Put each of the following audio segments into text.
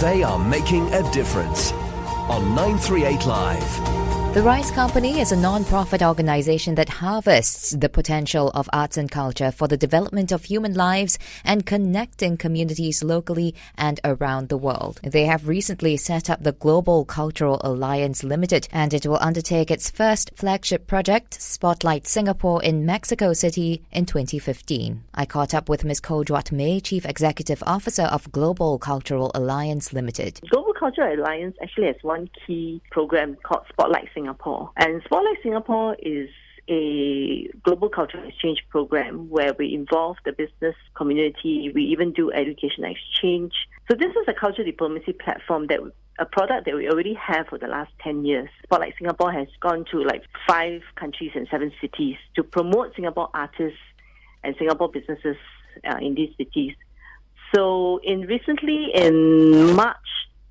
They are making a difference on 938 Live. The Rice Company is a non-profit organization that harvests the potential of arts and culture for the development of human lives and connecting communities locally and around the world. They have recently set up the Global Cultural Alliance Limited, and it will undertake its first flagship project, Spotlight Singapore, in Mexico City in 2015. I caught up with Ms. Koh Juat May, Chief Executive Officer of Global Cultural Alliance Limited. Global Cultural Alliance actually has one key program called Spotlight Singapore. And Spotlight Singapore is a global cultural exchange program where we involve the business community. We even do education exchange. So this is a cultural diplomacy platform a product that we already have for the last 10 years. Spotlight Singapore has gone to 5 countries and 7 cities to promote Singapore artists and Singapore businesses in these cities. So recently in March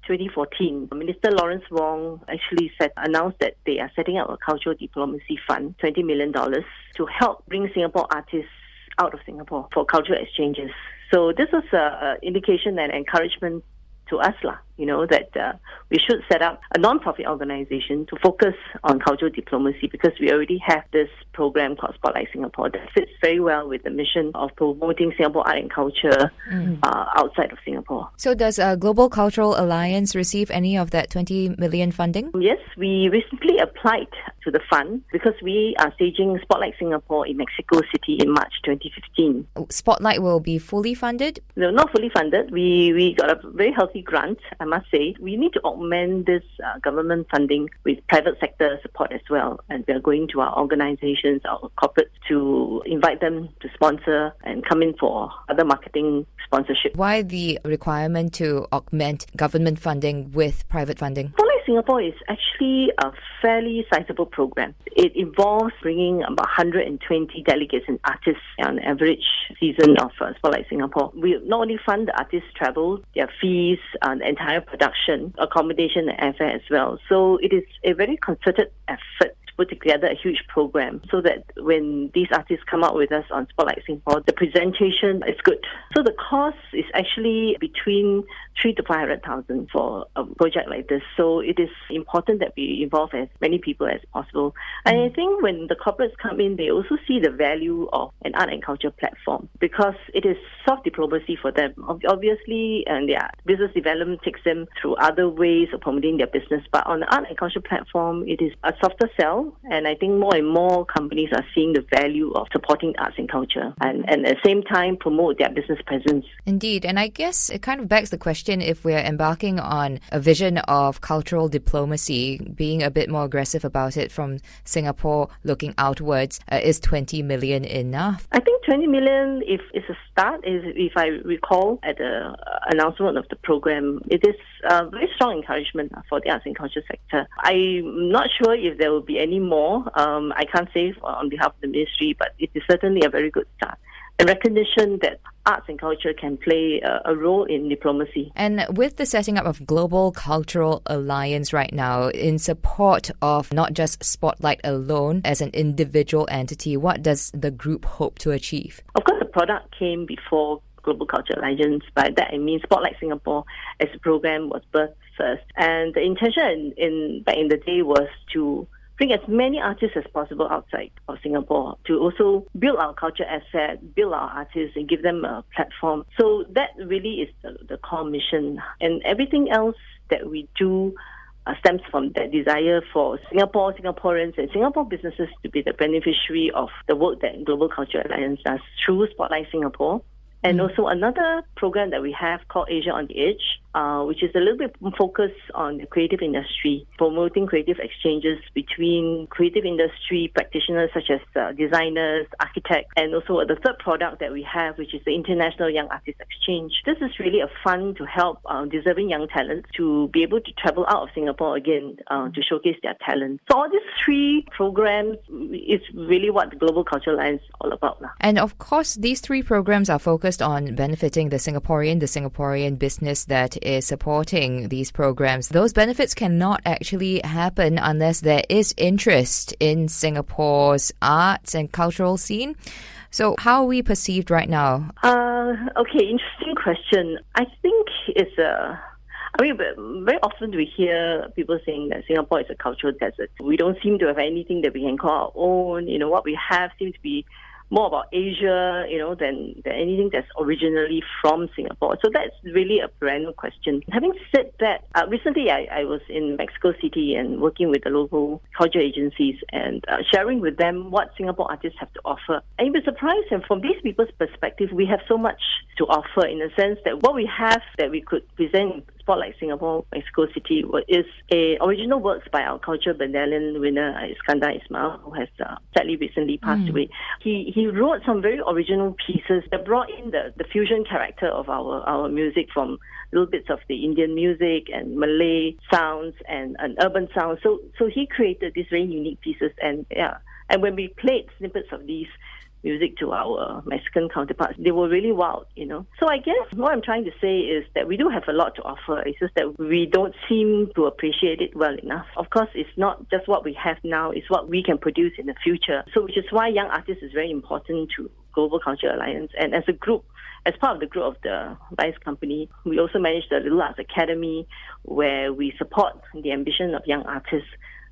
2014, Minister Lawrence Wong actually announced that they are setting up a cultural diplomacy fund, $20 million, to help bring Singapore artists out of Singapore for cultural exchanges. So this was an indication and encouragement to us, that we should set up a non-profit organization to focus on cultural diplomacy, because we already have this program called Spotlight Singapore that fits very well with the mission of promoting Singapore art and culture outside of Singapore. So does Global Cultural Alliance receive any of that 20 million funding? Yes, we recently applied to the fund because we are staging Spotlight Singapore in Mexico City in March 2015. Spotlight will be fully funded? No, not fully funded. We got a very healthy grant, I must say. We need to augment this government funding with private sector support as well. And we are going to our organizations, our corporates, to invite them to sponsor and come in for other marketing sponsorship. Why the requirement to augment government funding with private funding? Spotlight Singapore is actually a fairly sizable program. It involves bringing about 120 delegates and artists on average season of Spotlight Singapore. We not only fund the artists' travel, their fees, the entire production, accommodation and airfare as well. So it is a very concerted effort to put together a huge program so that when these artists come out with us on Spotlight Singapore, the presentation is good. So the cost is actually between 3 to 500,000 for a project like this. So it is important that we involve as many people as possible. And I think when the corporates come in, they also see the value of an art and culture platform, because it is soft diplomacy for them. Obviously, and their business development takes them through other ways of promoting their business. But on the art and culture platform, it is a softer sell. And I think more and more companies are seeing the value of supporting arts and culture and at the same time promote their business presence. Indeed. And I guess it kind of begs the question, if we're embarking on a vision of cultural diplomacy, being a bit more aggressive about it from Singapore looking outwards, is 20 million enough? I think 20 million, if it's a start, if I recall at the announcement of the program, it is a very strong encouragement for the arts and culture sector. I'm not sure if there will be any more. I can't say on behalf of the ministry, but it is certainly a very good start. A recognition that arts and culture can play a role in diplomacy. And with the setting up of Global Cultural Alliance right now, in support of not just Spotlight alone as an individual entity, what does the group hope to achieve? Of course, the product came before Global Cultural Alliance. By that, I mean Spotlight Singapore as a program was birthed first. And the intention back in the day was to bring as many artists as possible outside of Singapore to also build our culture asset, build our artists and give them a platform. So that really is the core mission. And everything else that we do stems from that desire for Singapore, Singaporeans and Singapore businesses to be the beneficiary of the work that Global Cultural Alliance does through Spotlight Singapore. And also another program that we have called Asia on the Edge, which is a little bit focused on the creative industry, promoting creative exchanges between creative industry practitioners such as designers, architects, and also the third product that we have, which is the International Young Artists Exchange. This is really a fund to help deserving young talents to be able to travel out of Singapore again to showcase their talent. So all these 3 programs is really what the Global Cultural Alliance is all about. And of course, these 3 programs are focused on benefiting the Singaporean business that is supporting these programs. Those benefits cannot actually happen unless there is interest in Singapore's arts and cultural scene. So how are we perceived right now? Okay, interesting question. I think it's I mean, but very often we hear people saying that Singapore is a cultural desert. We don't seem to have anything that we can call our own. What we have seems to be more about Asia, than anything that's originally from Singapore. So that's really a perennial question. Having said that, recently I was in Mexico City and working with the local culture agencies and sharing with them what Singapore artists have to offer. And you'll be surprised, and from these people's perspective, we have so much to offer in the sense that what we have that we could present in Spotlight Singapore, Mexico City, is original works by our culture medallion winner Iskandar Ismail, who has sadly recently passed away. He wrote some very original pieces that brought in the fusion character of our music, from little bits of the Indian music and Malay sounds and urban sounds. So he created these very unique pieces, and when we played snippets of these music to our Mexican counterparts, they were really wild, So I guess what I'm trying to say is that we do have a lot to offer. It's just that we don't seem to appreciate it well enough. Of course, it's not just what we have now, it's what we can produce in the future. So which is why young artists is very important to Global Culture Alliance. And as a group, as part of the group of the Vice Company, we also manage the Little Arts Academy, where we support the ambition of young artists.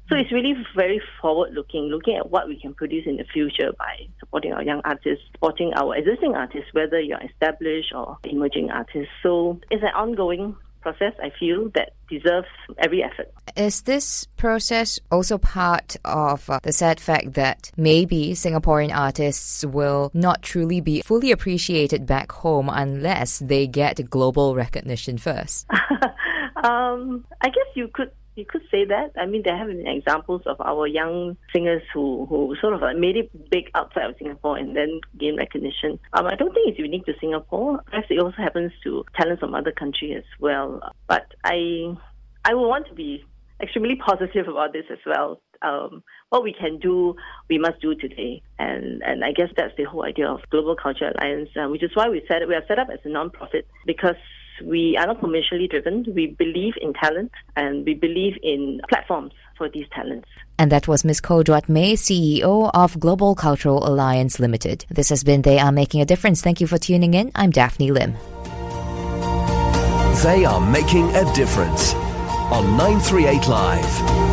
So it's really very forward-looking, looking at what we can produce in the future by supporting our young artists, supporting our existing artists, whether you're established or emerging artists. So it's an ongoing process, I feel, that deserves every effort. Is this process also part of the sad fact that maybe Singaporean artists will not truly be fully appreciated back home unless they get global recognition first? I guess you could say that. I mean, there have been examples of our young singers who sort of made it big outside of Singapore and then gained recognition. I don't think it's unique to Singapore. Perhaps it also happens to talents from other countries as well. But I would want to be extremely positive about this as well. What we can do, we must do today. And I guess that's the whole idea of Global Culture Alliance, which is why we are set up as a non-profit, because we are not commercially driven. We believe in talent and we believe in platforms for these talents. And that was Ms. Koh Juat May, CEO of Global Cultural Alliance Limited. This has been They Are Making a Difference. Thank you for tuning in. I'm Daphne Lim. They are making a difference on 938 Live.